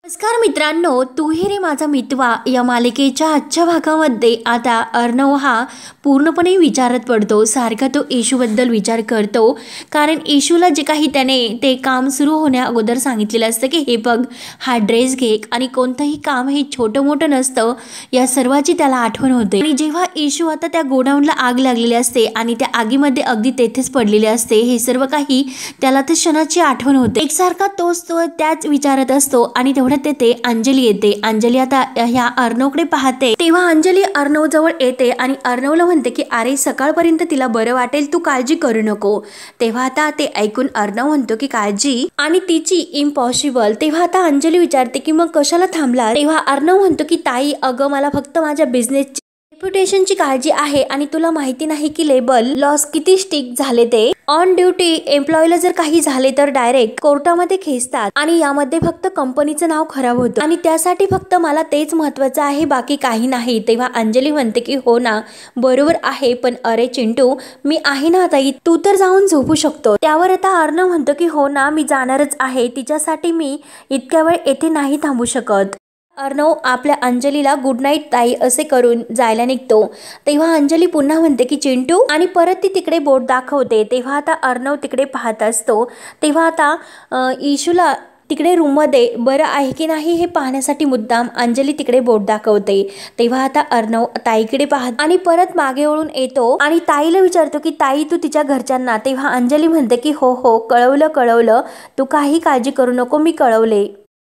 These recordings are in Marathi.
नमस्कार मित्रांनो, तू ही रे माझा मितवा या मालिकेच्या आजच्या भागामध्ये आता अर्णव हा पूर्णपणे विचारात पडतो। सारखा तो इशूबद्दल विचार करतो, कारण इशूला जे काही त्याने ते काम सुरू होण्या अगोदर सांगितलेलं असतं की हे बघ, हा ड्रेस घे आणि कोणतंही काम हे छोटं मोठं नसतं, या सर्वाची त्याला आठवण होते। आणि जेव्हा इशू आता त्या गोडाऊनला आग लागलेली असते आणि त्या आगीमध्ये अगदी तेथेच पडलेले असते, हे सर्व काही त्याला त्या क्षणाची आठवण होते। एकसारखा तोच तो त्याच विचारत असतो आणि तेथे अंजली येते। अंजली आता ह्या अर्णवकडे पाहते, तेव्हा अंजली अर्णव जवळ येते आणि अर्णवला म्हणते की अरे सकाळपर्यंत तिला बरं वाटेल, तू काळजी करू नको। तेव्हा आता ते ऐकून अर्णव म्हणतो की काळजी आणि तिची इम्पॉसिबल। तेव्हा आता अंजली विचारते की मग कशाला थांबला। तेव्हा अर्णव म्हणतो की ताई, अगं मला फक्त माझ्या बिझनेसची रेप्युटेशनची काळजी आहे आणि तुला माहिती नाही की लेबल लॉस किती स्टिक झाले ते। ऑन ड्युटी एम्प्लॉयला जर काही झाले तर डायरेक्ट कोर्टामध्ये खेचतात आणि यामध्ये फक्त कंपनीचं नाव खराब होतं आणि त्यासाठी फक्त मला तेच महत्त्वाचं आहे, बाकी काही नाही। तेव्हा अंजली म्हणते की हो ना, बरोबर आहे, पण अरे चिंटू, मी आहे ना ताई, तू तर जाऊन झोपू शकतो। त्यावर आता अर्णव म्हणतो की हो ना, मी जाणारच आहे, तिच्यासाठी मी इतक्या वेळ येथे नाही थांबू शकत। अर्णव आपल्या अंजलीला गुड नाईट ताई असे करून जायला निघतो। तेव्हा अंजली पुन्हा म्हणते की चिंटू, आणि परत ती तिकडे बोट दाखवते। तेव्हा आता अर्णव तिकडे पाहत असतो। तेव्हा आता इशूला तिकडे रूममध्ये बरं आहे की नाही हे पाहण्यासाठी मुद्दाम अंजली तिकडे बोट दाखवते। तेव्हा आता अर्णव ताईकडे पाहत आणि परत मागे वळून येतो आणि ताईला विचारतो की ताई, तू तिच्या घरच्यांना। तेव्हा अंजली म्हणते की हो हो, कळवलं, तू काही काळजी करू नको, मी कळवले।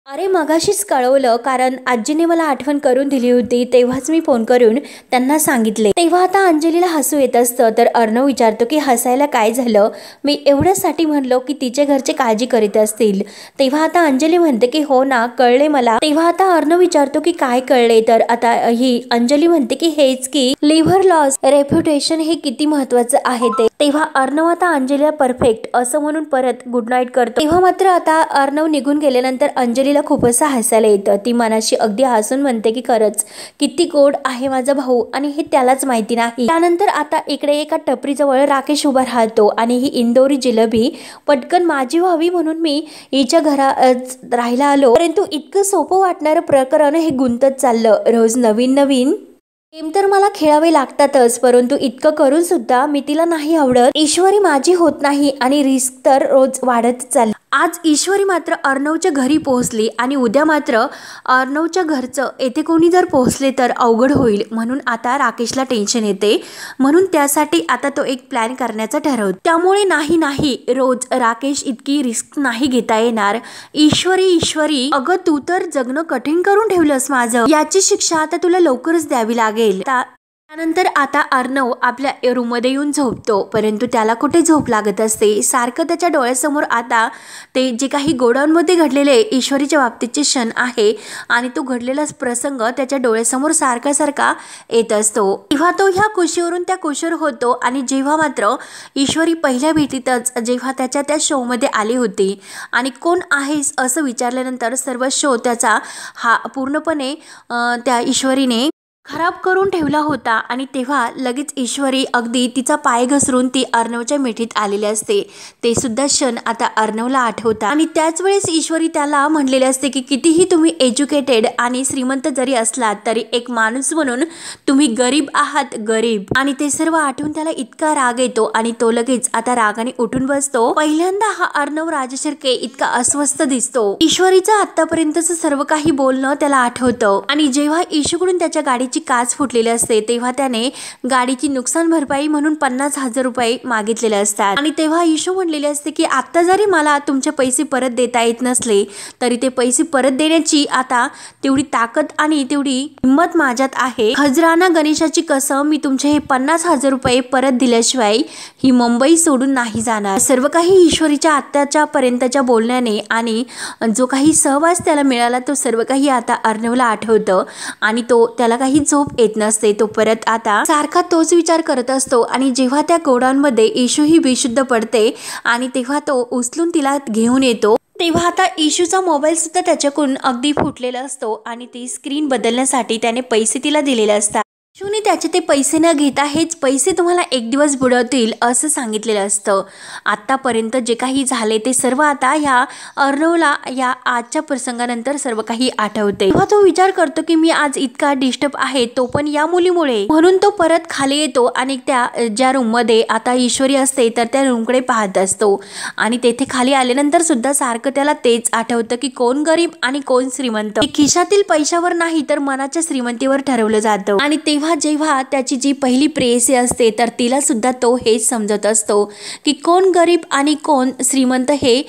अरे मगाशीच कळवलं, कारण आजीने मला आठवण करून दिली होती, तेव्हाच मी फोन करून त्यांना सांगितले। तेव्हा आता अंजलीला हसू येत असतं, तर अर्णव विचारतो की हसायला काय झालं, मी एवढ्यासाठी म्हणलो की तिच्या घरचे काळजी करीत असतील। तेव्हा आता अंजली म्हणते की हो ना, कळले मला। तेव्हा आता अर्णव विचारतो की काय कळले, तर आता ही अंजली म्हणते की हेच की लिव्हर लॉस रेप्युटेशन हे किती महत्वाचं आहे ते। तेव्हा अर्णव आता अंजलीला परफेक्ट असं म्हणून परत गुड नाईट करतो। तेव्हा मात्र आता अर्णव निघून गेल्यानंतर अंजलीला खूप असं हसायला येतं। ती मनाशी अगदी हसून म्हणते की खरंच किती गोड आहे माझा भाऊ आणि हे त्यालाच माहिती नाही। त्यानंतर आता इकडे एका टपरीजवळ राकेश उभा राहतो आणि ही इंदोरी जिलेबी पटकन माझी व्हावी म्हणून मी हिच्या घरात राहायला आलो, परंतु इतकं सोपं वाटणारं प्रकरण हे गुंतत चाललं। रोज नवीन गेम तर मला खेळावे लागतातच, परंतु इतकं करून सुद्धा मी तिला नाही आवडत। ईश्वरी माझी होत नाही आणि रिस्क तर रोज वाढत चालली। आज ईश्वरी मात्र अर्णवच्या घरी पोहोचली आणि उद्या मात्र अर्णवच्या घरचं येथे कोणी जर पोहोचले तर अवघड होईल, म्हणून आता राकेशला टेन्शन येते। म्हणून त्यासाठी आता तो एक प्लॅन करण्याचा ठरवतो। त्यामुळे नाही, रोज राकेश इतकी रिस्क नाही घेता येणार। ईश्वरी, अगं तू तर जगणं कठीण करून ठेवलंस माझं, याची शिक्षा आता तुला लवकरच द्यावी लागेल। त्यानंतर आता अर्णव आपल्या रूममध्ये येऊन झोपतो, परंतु त्याला कुठे झोप लागत असते। सारखं त्याच्या डोळ्यासमोर आता ते जे काही गोडाऊनमध्ये घडलेले ईश्वरीच्या बाबतीतचे क्षण आहे आणि तो घडलेला प्रसंग त्याच्या डोळ्यासमोर सारखा येत असतो। तेव्हा तो ह्या कुशीवरून त्या कुशीवर होतो आणि जेव्हा मात्र ईश्वरी पहिल्या भेटीतच जेव्हा त्याच्या त्या शोमध्ये आली होती आणि कोण आहेस असं विचारल्यानंतर सर्व शो त्याचा हा पूर्णपणे त्या ईश्वरीने खराब करून ठेवला होता आणि तेव्हा लगेच ईश्वरी अगदी तिचा पाय घसरून ती अर्णवच्या मिठीत आलेली असते। ते सुद्धा क्षण आता अर्णवला आठवतात आणि त्याच वेळेस ईश्वरी त्याला म्हणलेले असते की कितीही तुम्ही एज्युकेटेड आणि श्रीमंत जरी असलात तरी एक माणूस म्हणून तुम्ही गरीब आहात, गरीब। आणि ते सर्व आठवून त्याला इतका राग येतो आणि तो लगेच आता रागाने उठून बसतो। पहिल्यांदा हा अर्णव राजशिर्के इतका अस्वस्थ दिसतो। ईश्वरीचं आतापर्यंतचं सर्व काही बोलणं त्याला आठवतं आणि जेव्हा ईशूकडून त्याच्या गाडीची काच फुटलेली असते तेव्हा त्याने गाडीची नुकसान भरपाई म्हणून 50,000 रुपये मागितलेले असतात आणि तेव्हा इशू म्हणलेले असते की आता जरी मला तुमचे पैसे परत देता येत नसले तरी ते पैसे परत देण्याची आता तेवढी ताकद आणि तेवढी हिंमत माझ्यात आहे। खजराना गणेशाची कसम, मी तुमचे हे 50,000 रुपये परत दिल्याशिवाय ही मुंबई सोडून नाही जाणार। सर्व काही ईश्वरीच्या आत्ताच्या पर्यंतच्या बोलण्याने आणि जो काही सहवास त्याला मिळाला तो सर्व काही आता अर्णवला आठवतं आणि तो त्याला काही झोप येत नसते। तो परत आता सारखा तोच विचार करत असतो आणि जेव्हा त्या गोडाऊनमध्ये इशू ही बेशुद्ध पडते आणि तेव्हा तो उचलून तिला घेऊन येतो, तेव्हा आता इशूचा मोबाईल सुद्धा त्याच्याकडून अगदी फुटलेला असतो आणि ती स्क्रीन बदलण्यासाठी त्याने पैसे तिला दिलेले असतात। शिवने त्याचे ते पैसे न घेता हेच पैसे तुम्हाला एक दिवस बुडवतील असं सांगितलेलं असतं. आत्तापर्यंत जे काही झाले ते सर्व आता ह्या अर्णवला या आजच्या प्रसंगानंतर सर्व काही आठवते. तेव्हा तो विचार करतो की मी आज इतका डिस्टर्ब आहे तो पण या मुलीमुळे. म्हणून तो परत खाली येतो आणि त्या ज्या रूममध्ये आता ईश्वरी असते तर त्या रूमकडे पाहत असतो. आणि तेथे खाली आल्यानंतर सुद्धा सारखं त्याला तेच आठवतं की कोण गरीब आणि कोण श्रीमंत. खिशातील पैशावर नाही तर मनाच्या श्रीमंतीवर ठरवलं जातं. आणि जेव्हा त्याची जी पहिली प्रेयसी असते तर तिला सुद्धा तो हेच समजत असतो की कोण गरीब आणि कोण श्रीमंत हे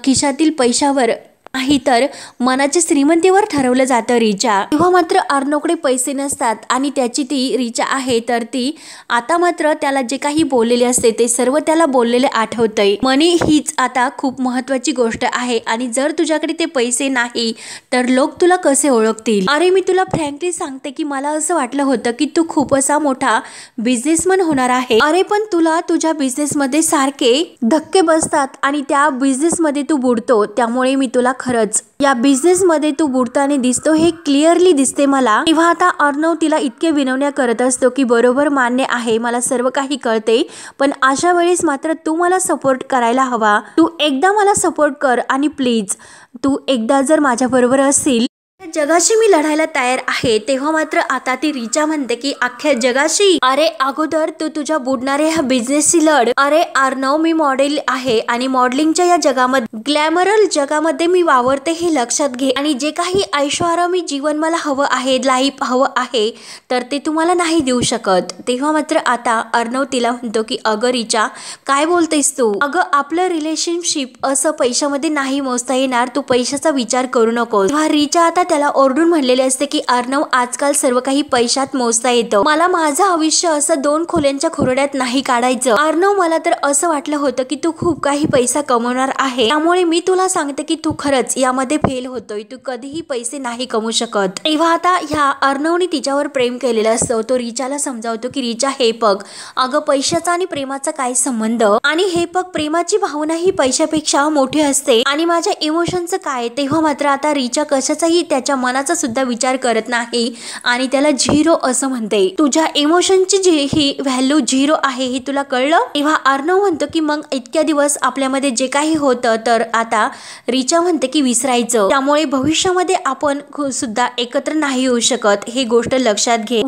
खिशातील पैशावर नाही तर मनाच्या श्रीमंतीवर ठरवलं जातं रिचा. तेव्हा मात्र अर्णवकडे पैसे नसतात आणि त्याची ती रिचा आहे तर ती आता मात्र त्याला जे काही बोललेले असते ते सर्व त्याला बोललेले आठवतंय. मनी हीच आता खूप महत्वाची गोष्ट आहे आणि जर तुझ्याकडे ते पैसे नाही तर लोक तुला कसे ओळखतील. अरे मी तुला फ्रँकली सांगते की मला असं वाटलं होतं की तू खूप असा मोठा बिझनेसमन होणार आहे. अरे पण तुला तुझ्या बिझनेसमध्ये सारखे धक्के बसतात आणि त्या बिझनेसमध्ये तू बुडतो. त्यामुळे मी तुला खरंच या बिझनेस मध्ये तू बुडताना दिसतो हे क्लिअरली दिसते मला. तेव्हा आता अर्णव तिला इतके विनवण्या करत असतो की बरोबर मान्य आहे मला सर्व काही कळते पण अशा वेळेस मात्र तू मला सपोर्ट करायला हवा. तू एकदा मला सपोर्ट कर आणि प्लीज तू एकदा जर माझ्या बरोबर असशील जगाशी मी लढायला तयार आहे. तेव्हा मात्र आता ती रिचा म्हणते की अख्ख्या जगाशी. अरे अगोदर तू तुझ्या बुडणाऱ्या ह्या बिझनेसशी लढ. अरे अर्णव मी मॉडेल आहे आणि मॉडेलिंगच्या या जगामध्ये ग्लॅमरल जगामध्ये मी वावरते हे लक्षात घे. आणि जे काही ऐशोआरामी जीवन मला हवं आहे लाईफ हवं आहे तर ते तुम्हाला नाही देऊ शकत. तेव्हा मात्र आता अर्णव तिला म्हणतो की अगं रिचा काय बोलतेस तू. अगं आपलं रिलेशनशिप असं पैशामध्ये नाही मोजता येणार. तू पैशाचा विचार करू नको. तेव्हा रिचा आता त्याला ओरडून म्हणलेले असते की अर्णव आजकाल सर्व काही पैशात मोजता येतं. मला माझं आयुष्य असं 2 खोल्यांच्या खुरड्यात नाही काढायचं. अर्णव मला तर असं वाटलं होतं की तू खूप काही पैसा कमवणार आहे त्यामुळे मी तुला सांगते की तू खरंच यामध्ये फेल होतोय. तू कधीही पैसे नाही कमवू शकत. तेव्हा आता ह्या अर्णवने तिच्यावर प्रेम केलेलं असतं. तो रिचाला समजावतो की रिचा हे बघ अगं पैशाचा आणि प्रेमाचा काय संबंध आणि हे बघ प्रेमाची भावना ही पैशापेक्षा मोठी असते आणि माझ्या इमोशनचं काय. तेव्हा मात्र आता रिचा कशाचाही त्याच्या मनाचा सुद्धा विचार करत नाही आणि त्याला झिरो असं म्हणते. तुझ्या इमोशनची ही व्हॅल्यू झिरो आहे हे तुला कळलं. तेव्हा अर्णव म्हणतो की मग इतक्या दिवस आपल्यामध्ये जे काही होतं तर आता रिचा म्हणते की विसरायचं. त्यामुळे भविष्यामध्ये आपण सुद्धा एकत्र नाही होऊ शकत हे गोष्ट लक्षात घे.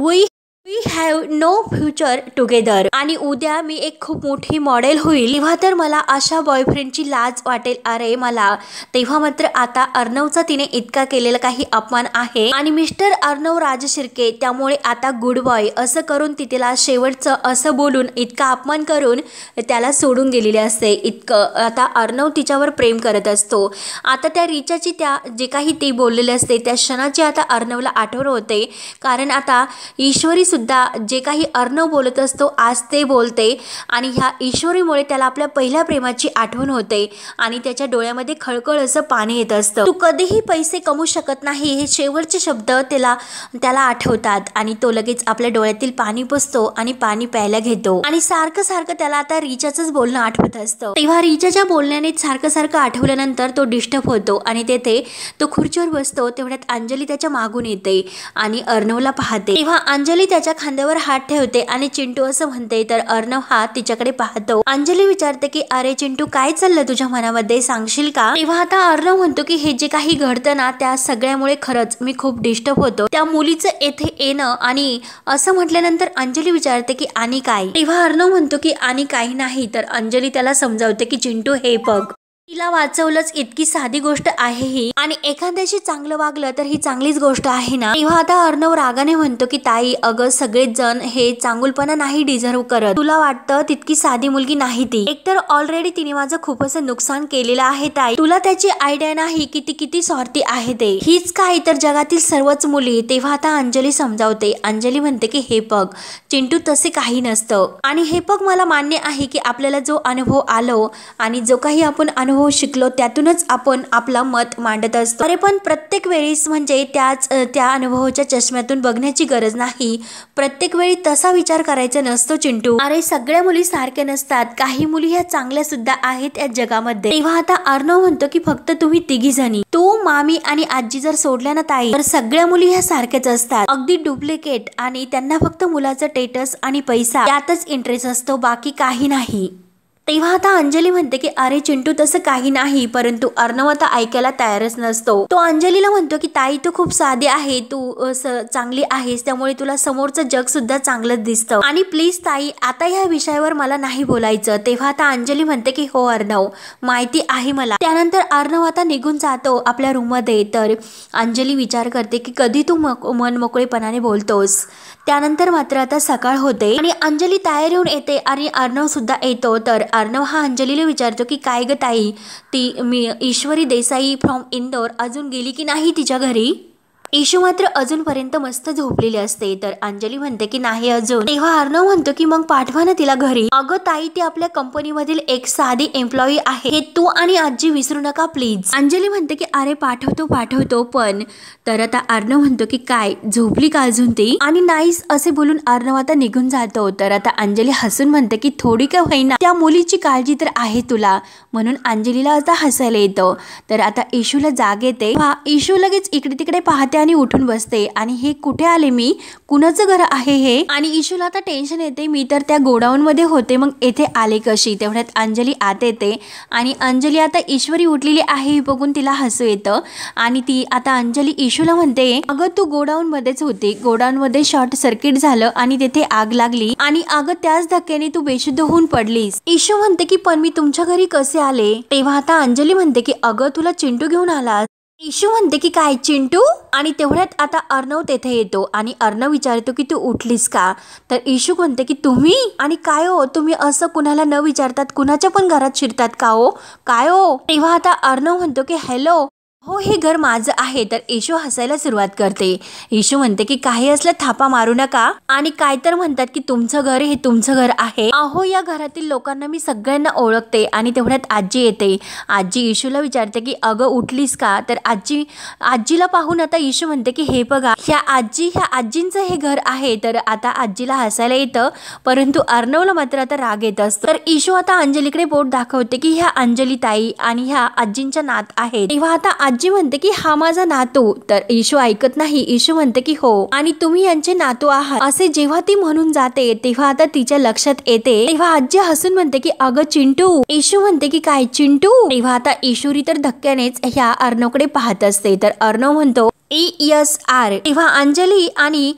We have no future together. आणि उद्या मी एक खूप मोठी मॉडेल होईल तेव्हा तर मला अशा बॉयफ्रेंडची लाज वाटेल. अरे मला. तेव्हा मात्र आता अर्णवचा तिने इतका केलेला काही अपमान आहे आणि मिस्टर अर्णव राजशिर्के त्यामुळे आता गुड बॉय असं करून ती तिला शेवटचं असं बोलून इतका अपमान करून त्याला सोडून गेलेले असते. इतकं आता अर्णव तिच्यावर प्रेम करत असतो. आता त्या रिचाची त्या जे काही ती बोललेले असते त्या क्षणाची आता अर्णवला आठवण होते कारण आता ईश्वरी सुद्धा जे काही अर्णव बोलत असतो आज ते बोलते आणि ह्या ईश्वरीमुळे त्याला आपल्या पहिल्या प्रेमाची आठवण होते आणि त्याच्या डोळ्यामध्ये खळखळ असं पाणी येत असतं. तू कधीही पैसे कमवू शकत नाही हे शेवटचे शब्द त्याला आठवतात आणि तो लगेच आपल्या डोळ्यातील पाणी पुसतो आणि पाणी प्यायला घेतो आणि सारखं त्याला आता रिचाचंच बोलणं आठवत असतं. तेव्हा रिचाच्या बोलण्याने सारखं आठवल्यानंतर तो डिस्टर्ब होतो आणि तेथे तो खुर्चीवर बसतो. तेवढ्यात अंजली त्याच्या मागून येते आणि अर्णवला पाहते. तेव्हा अंजली त्याच्या खांद्यावर हात ठेवते आणि चिंटू असं म्हणते तर अर्णव हात तिच्याकडे पाहतो. अंजली विचारते की अरे चिंटू काय चाललं तुझ्या मनामध्ये सांगशील का. तेव्हा आता अर्णव म्हणतो की हे जे काही घडतं ना त्या सगळ्यामुळे खरंच मी खूप डिस्टर्ब होतो. त्या मुलीचं येथे येणं आणि असं म्हटल्यानंतर अंजली विचारते की आणि काय. तेव्हा अर्णव म्हणतो की आणि काही नाही. तर अंजली त्याला समजावते की चिंटू हे बघ तिला वाचवलंच इतकी साधी गोष्ट आहे ही आणि एखाद्याशी चांगलं वागलं तर ही चांगलीच गोष्ट आहे ना. तेव्हा आता अर्णव रागाने म्हणतो की ताई अगं सगळेच जण हे चांगुलपणा नाही डिझर्व करत. तुला वाटतं तितकी साधी मुलगी नाही ती. एकतर ऑलरेडी तिने माझं खूप असं नुकसान केलेलं आहे ताई. तुला त्याची आयडिया नाही की ती किती स्वार्थी आहे ते. हीच काय तर जगातील सर्वच मुली. तेव्हा आता अंजली समजावते. अंजली म्हणते की हे बघ चिंटू तसे काही नसतं आणि हे बघ मला मान्य आहे की आपल्याला जो अनुभव आलो आणि जो काही आपण अनुभव शिकलो त्यातूनच आपण आपला मत मांडत असतो. अरे पण प्रत्येक वेळेस म्हणजे त्या अनुभवाच्या चष्म्यातून बघण्याची गरज नाही. प्रत्येक वेळी तसा विचार करायचा नसतो चिंटू. अरे सगळ्या मुली सारख्या नसतात, काही मुली ह्या चांगल्या सुद्धा आहेत या जगामध्ये. तेव्हा आता अर्णव म्हणतो की फक्त तुम्ही तिघी जणी, तू, मामी आणि आजी जर सोडल्या ना ताई, तर सगळ्या मुली ह्या सारख्याच असतात, अगदी डुप्लिकेट, आणि त्यांना फक्त मुलाचं स्टेटस आणि पैसा यातच इंटरेस्ट असतो, बाकी काही नाही. तेव्हा आता अंजली म्हणते की अरे चिंटू तसं काही नाही, परंतु अर्णव आता ऐकायला तयारच नसतो. तो अंजलीला म्हणतो की ताई तू खूप साधी आहे, तू चांगली आहेस, त्यामुळे तुला समोरचं जग सुद्धा चांगलंच दिसतं, आणि प्लीज ताई आता ह्या विषयावर मला नाही बोलायचं. तेव्हा आता अंजली म्हणते की हो अर्णव, माहिती आहे मला. त्यानंतर अर्णव आता निघून जातो आपल्या रूम मध्ये. तर अंजली विचार करते की कधी तू मन मोकळेपणाने बोलतोस. त्यानंतर मात्र आता सकाळ होते आणि अंजली तयार होऊन येते आणि अर्णव सुद्धा येतो. तर अर्णव हा अंजलीला विचारतो की काय ग ताई, ती ईश्वरी देसाई फ्रॉम इंदोर अजून गेली की नाही तिच्या घरी? ईशू मात्र अजूनपर्यंत मस्त झोपलेली असते. तर अंजली म्हणते की नाही अजून. तेव्हा अर्णव म्हणतो की मग पाठवा ना तिला घरी. अगं ताई ती आपल्या कंपनीमधील एक साधी एम्प्लॉई आहे, हे तू आणि आजी विसरू नका प्लीज. अंजली म्हणते की अरे पाठवतो पण. तर आता अर्णव म्हणतो की काय झोपली का अजून ती, आणि नाहीच असे बोलून अर्णव आता निघून जातो. तर आता अंजली हसून म्हणते की थोडी का होईना त्या मुलीची काळजी तर आहे तुला, म्हणून अंजलीला आता हसायला येतं. तर आता ईशूला जाग येते. ईशू लगेच इकडे तिकडे पाहते आणि उठून बसते, आणि हे कुठे आले मी, कुणाचं घर आहे हे. आणि ईशूला आता टेन्शन येते, मी तर त्या गोडाऊन मध्ये होते, मग येथे आले कशी. तेवढ्यात अंजली आत येते आणि अंजली आता ईश्वरी उठलेली आहे हे बघून तिला हसू येतं. आणि ती आता अंजली ईशूला म्हणते अगं तू गोडाऊन मध्येच होती, गोडाऊन मध्ये शॉर्ट सर्किट झालं आणि तेथे आग लागली, आणि अगं त्याच धक्क्याने तू बेशुद्ध होऊन पडलीस. ईशू म्हणते की पण मी तुमच्या घरी कसे आले. तेव्हा आता अंजली म्हणते की अगं तुला चिंटू घेऊन आला. ईशू म्हणते की काय चिंटू, आणि तेवढ्यात आता अर्णव तेथे येतो आणि अर्णव विचारतो की तू उठलीस का. तर ईशू म्हणते की तुम्ही, आणि काय हो तुम्ही असं कुणाला न विचारतात कुणाच्या पण घरात शिरतात का हो, काय हो. तेव्हा आता अर्णव म्हणतो की हॅलो, हो हे घर माझं आहे. तर ईशू हसायला सुरुवात करते. ईशू म्हणते की काही असलं थापा मारू नका, आणि काय तर म्हणतात की तुमचं घर हे तुमचं घर आहे. अहो या घरातील लोकांना मी सगळ्यांना ओळखते. आणि तेवढ्यात आजी येते. आजी ईशूला विचारते की अगं उठलीस का. तर आजीला पाहून आता ईशू म्हणते की हे बघा ह्या आजींचं हे घर आहे. तर आता आजीला हसायला येतं, परंतु अर्णवला मात्र आता राग येत असतो. तर ईशू आता अंजलीकडे बोट दाखवते की ह्या अंजली ताई आणि ह्या आजींच्या नात आहेत. तेव्हा आता आजी म्हणते की हा माझा नातू. तर ईशू ऐकत नाही. ईशू म्हणते की हो, आणि तुम्ही यांचे नातू आहात असे जेव्हा ती म्हणून जाते तेव्हा आता तिच्या लक्षात येते. तेव्हा आजी हसून म्हणते की अगं चिंटू. ईशू म्हणते की काय चिंटू. तेव्हा आता ईश्वरी तर धक्क्यानेच ह्या अर्णवकडे पाहत असते. तर अर्णव म्हणतो ESR. तेव्हा अंजली आणि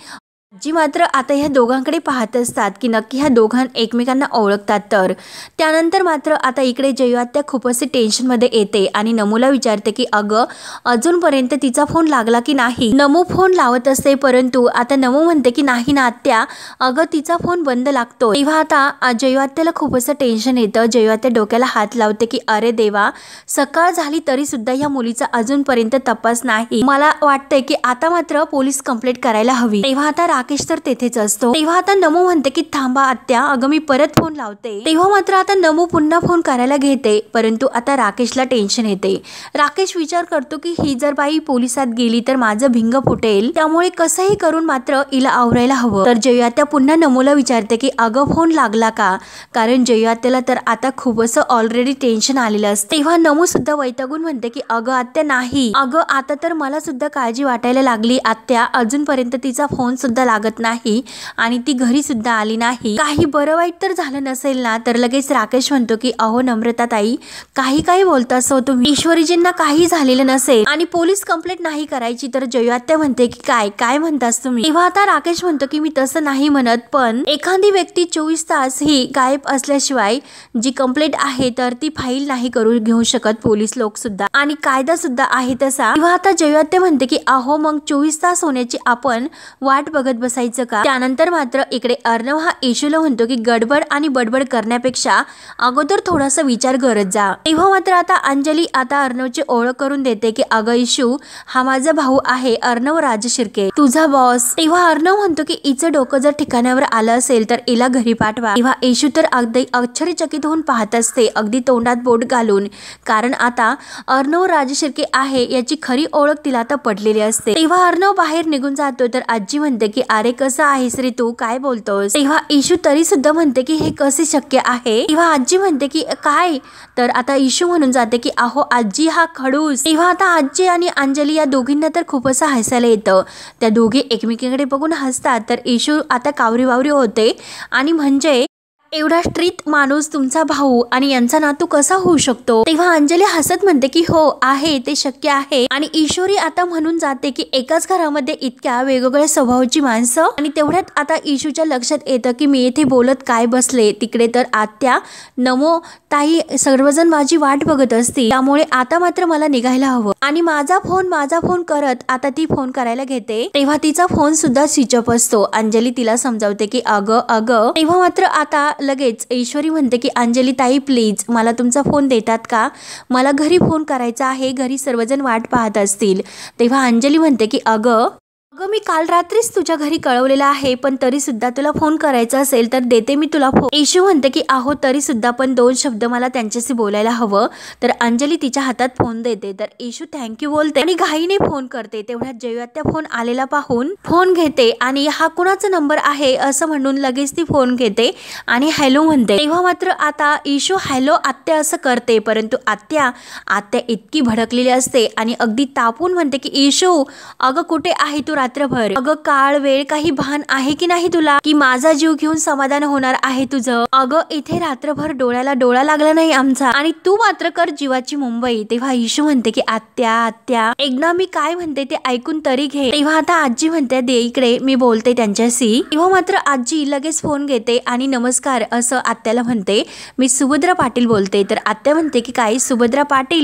आजी मात्र आता ह्या दोघांकडे पाहत असतात की नक्की ह्या दोघां एकमेकांना ओळखतात. तर त्यानंतर मात्र आता इकडे जयू खूपच टेन्शनमध्ये येते आणि नमूला विचारते की अगं अजूनपर्यंत तिचा फोन लागला की नाही. नमू फोन लावत असते, परंतु आता नमू म्हणते की नाही ना आत्या, अगं तिचा फोन बंद लागतो. तेव्हा आता जयू आत्याला खूपच टेन्शन येतं. जयू आत्या डोक्याला हात लावते की अरे देवा, सकाळ झाली तरी सुद्धा या मुलीचा अजूनपर्यंत तपास नाही. मला वाटतंय की आता मात्र पोलीस कंप्लेंट करायला हवी. तेव्हा आता राकेश तर तेथेच असतो. तेव्हा आता नमू म्हणते की थांबा आत्या, अगं मी परत फोन लावते. तेव्हा मात्र आता नमू पुन्हा फोन करायला घेते, परंतु आता राकेशला टेन्शन येते. राकेश विचार करतो की ही जर बाई पोलिसात गेली तर माझं भिंग फुटेल, त्यामुळे कसंही करून मात्र हिला आवरायला हवं. तर जयू आत्या पुन्हा नमूला विचारते की अगं फोन लागला का, कारण जयू आत्याला तर आता खूपच ऑलरेडी टेन्शन आलेलं असतं. तेव्हा नमू सुद्धा वैतागून म्हणते की अगं आत्या नाही, अगं आता तर मला सुद्धा काळजी वाटायला लागली आत्या, अजूनपर्यंत तिचा फोन सुद्धा लागत नाही आणि ती घरी सुद्धा आली नाही. काही बरं वाईट तर झालं नसेल ना. तर लगेच राकेश म्हणतो की अहो नम्रता ताई, काही बोलतास हो तुम्ही, ईश्वरीजींना काही झालेलं नसेल आणि पोलीस कंप्लेंट नाही करायची. तर जयू आत्या म्हणते की काय म्हणतास तुम्ही. तेव्हा आता राकेश म्हणतो की मी तसं नाही म्हणत, पण एखादी व्यक्ती 24 तास ही गायब असल्याशिवाय जी कंप्लेंट आहे तर ती फाईल नाही करू घेऊ शकत पोलीस लोक सुद्धा, आणि कायदा सुद्धा आहे तसा. तेव्हा आता जयू आत्या म्हणते की अहो मग 24 तास होण्याची आपण वाट बघत बसायचं का? त्यानंतर मात्र इकडे अर्णव हा येशूला म्हणतो की गडबड आणि बडबड करण्यापेक्षा अगोदर थोडासा विचार करत जा. तेव्हा मात्र आता अंजली आता अर्णवची ओळख करून देते की अगं येशू, हा माझा भाऊ आहे अर्णव राजशिर्के, तुझा बॉस. तेव्हा अर्णव म्हणतो की हिचं डोकं जर ठिकाणावर आलं असेल तर हिला घरी पाठवा. तेव्हा येशू तर अगदी आश्चर्यचकित होऊन पाहत असते, अगदी तोंडात बोट घालून, कारण आता अर्णव राजशिर्के आहे याची खरी ओळख तिला आता पडलेली असते. तेव्हा अर्णव बाहेर निघून जातो तर आजी म्हणते की अरे कसं आहेस रे तू, काय बोलतोस? तेव्हा येशू तरी सुद्धा म्हणते की हे कसे शक्य आहे? तेव्हा आजी म्हणते की काय? तर आता येशू म्हणून जाते की अहो आजी हा खडूस. तेव्हा आता आजी आणि अंजली या दोघींना तर खूप असं हसायला येतं. त्या दोघी एकमेकींकडे बघून हसतात. तर येशू आता कावरी वावरी होते आणि म्हणजे एवढा स्ट्रिक्ट माणूस तुमचा भाऊ आणि यांचा नातू कसा होऊ शकतो? तेव्हा अंजली हसत म्हणते की हो आहे, ते शक्य आहे. आणि ईश्वरी आता म्हणून जाते की एकाच घरामध्ये इतक्या वेगवेगळ्या स्वभावाची माणसं. आणि तेवढ्यात आता येशूच्या लक्षात येतं की मी येथे बोलत काय बसले, तिकडे तर आत्या नमो ताई सर्वजण माझी वाट बघत असतील, त्यामुळे आता मात्र मला निघायला हवं. आणि माझा फोन करत आता ती फोन करायला घेते. तेव्हा तिचा फोन सुद्धा स्विच ऑफ असतो. अंजली तिला समजावते की अगं. तेव्हा मात्र आता लगेच ईश्वरी म्हणते की अंजली ताई प्लीज मला तुमचा फोन देतात का? मला घरी फोन करायचा आहे, घरी सर्वजण वाट पाहत असतील. तेव्हा अंजली म्हणते की अगं मी काल रात्रीच तुझ्या घरी कळवलेला आहे, पण तरी सुद्धा तुला फोन करायचा असेल तर देते मी तुला फोन. येशू म्हणते की अहो तरी सुद्धा पण 2 शब्द मला त्यांच्याशी बोलायला हवं. तर अंजली तिच्या हातात फोन देते. तर येशू थँक्यू बोलते आणि घाईने फोन करते. तेवढ्यात जयू फोन आलेला पाहून फोन घेते आणि हा कुणाचा नंबर आहे असं म्हणून लगेच ती फोन घेते आणि हॅलो म्हणते. तेव्हा मात्र आता येशू हॅलो आत्या असं करते, परंतु आत्या इतकी भडकलेली असते आणि अगदी तापून म्हणते की येशू अगं कुठे आहे तू रात्रभर? अगं काळ वेळ काही भान आहे की नाही तुला, की माझा जीव घेऊन समाधान होणार आहे तुझं? अगं इथे रात्रभर डोळ्याला डोळा लागला नाही आमचा आणि तू मात्र कर जीवाची मुंबई. तेव्हा येशू म्हणते की आत्या एकदा मी काय म्हणते ते ऐकून तरी घे. तेव्हा आता आजी म्हणते दे इकडे मी बोलते त्यांच्याशी. तेव्हा मात्र आजी लगेच फोन घेते आणि नमस्कार असं आत्याला म्हणते, मी सुभद्रा पाटील बोलते. तर आत्या म्हणते की काय सुभद्रा पाटील?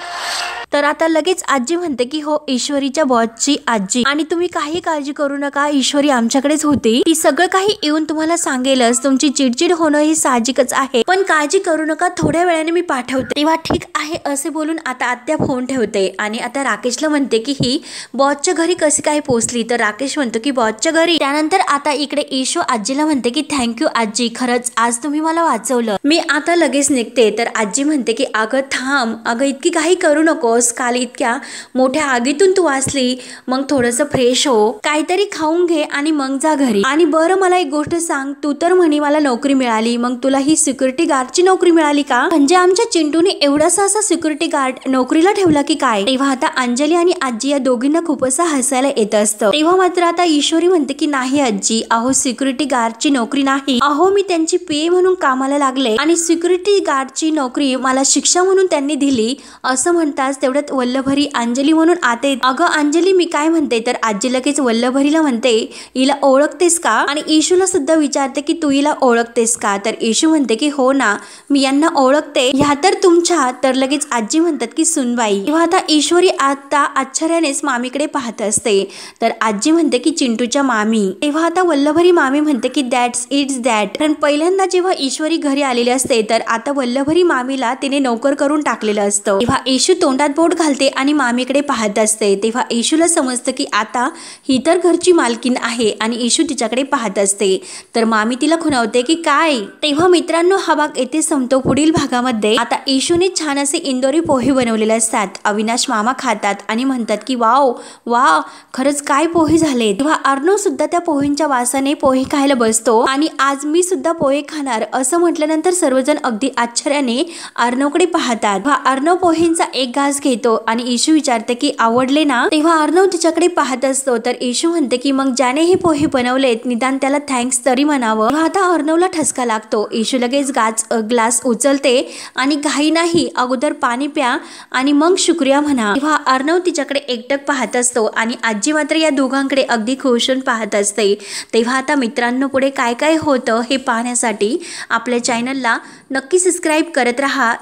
तर आता लगेच आजी म्हणते की हो ईश्वरीच्या बॉसची आजी, आणि तुम्ही काही काळजी करू नका, ईश्वरी आमच्याकडेच होती, ती सगळं काही येऊन तुम्हाला सांगेलच. तुमची चिडचिड होणं ही साहजिकच आहे, पण काळजी करू नका, थोड्या वेळाने मी पाठवते. तेव्हा ठीक आहे असे बोलून आता आत्या फोन ठेवते आणि आता राकेशला म्हणते की ही बॉसच्या घरी कशी काय पोहोचली? तर राकेश म्हणतो की बॉसच्या घरी. त्यानंतर आता इकडे ईशू आजीला म्हणते की थँक्यू आजी, खरंच आज तुम्ही मला वाचवलं, मी आता लगेच निघते. तर आजी म्हणते की अगं थांब, अगं इतकी काही करू नकोस, काल इतक्या मोठ्या आगीतून तू वाचली, मग थोडंसं फ्रेश हो, काहीतरी खाऊन घे आणि मग जा घरी. आणि बरं मला एक गोष्ट सांग, तू तर म्हणे मला नोकरी मिळाली, मग तुला ही सिक्युरिटी गार्डची नोकरी मिळाली का? म्हणजे आमच्या चिंटूने एवढासा असा सिक्युरिटी गार्ड नोकरीला ठेवला की काय? तेव्हा आता अंजली आणि आजी या दोघींना खूप असं हसायला येत असतं. तेव्हा मात्र आता ईश्वरी म्हणते की नाही आजी, अहो सिक्युरिटी गार्डची नोकरी नाही, अहो मी त्यांची पे म्हणून कामाला लागले आणि सिक्युरिटी गार्डची नोकरी मला शिक्षा म्हणून त्यांनी दिली. असं म्हणताच तेवढ्यात वल्लभरी अंजली म्हणून आते. अगं अंजली मी काय म्हणते? तर आजी लगेच वल्लभरीला म्हणते हिला ओळखतेस का? आणि ईशूला सुद्धा विचारते की तू हिला ओळखतेस का? तर ईशू म्हणते की हो ना, मी यांना ओळखते, ह्या तर तुमच्या. तर लगेच आजी म्हणतात की सुनबाई. तेव्हा आता ईश्वरी आता आश्चर्यानेच मामीकडे पाहत असते. तर आजी म्हणते की चिंटूच्या मामी. तेव्हा आता वल्लभरी मामी म्हणते की दॅट्स इट्स दॅट. कारण पहिल्यांदा जेव्हा ईश्वरी घरी आलेली असते तर आता वल्लभरी मामीला तिने नोकर करून टाकलेलं असतं. तेव्हा ईशू तोंडात बोट घालते आणि मामीकडे पाहत असते. तेव्हा ईशूला समजतं की आता ही तर घरची मालकीन आहे आणि ईशू तिच्याकडे पाहत असते. तर मामी तिला खुणावते की काय? तेव्हा मित्रांनो हा भाग येथे संपतो. पुढील भागामध्ये आता ईशूने छान असे इंदोरी पोहे बनवलेले असतात. अविनाश मामा खातात आणि म्हणतात की वाव खरंच काय पोहे झाले. तेव्हा अर्णव सुद्धा त्या पोहेंच्या वासाने पोहे खायला बसतो आणि आज मी सुद्धा पोहे खाणार असं म्हटल्यानंतर सर्वजण अगदी आश्चर्याने अर्णवकडे पाहतात. अर्णव पोहेंचा एक घास घेतो आणि ईशू विचारते की आवडले ना? तेव्हा अर्णव तिच्याकडे पाहत असतो. तर ईशू म्हणते की मग ज्याने हे पोहे बनवलेत निदान त्याला थँक्स तरी म्हणावं. तेव्हा आता अर्णवला ठसका लागतो. ईशू लगेच ग्लास उचलते आणि घाई नाही, अगोदर पाणी प्या आणि मग शुक्रिया म्हणा. तेव्हा अर्णव तिच्याकडे एकटक पाहत असतो आणि आजी मात्र या दोघांकडे अगदी खुश होऊन पाहत असते. तेव्हा आता मित्रांनो पुढे काय काय होतं हे पाहण्यासाठी आपल्या चॅनलला नक्की सबस्क्राईब करत राहा.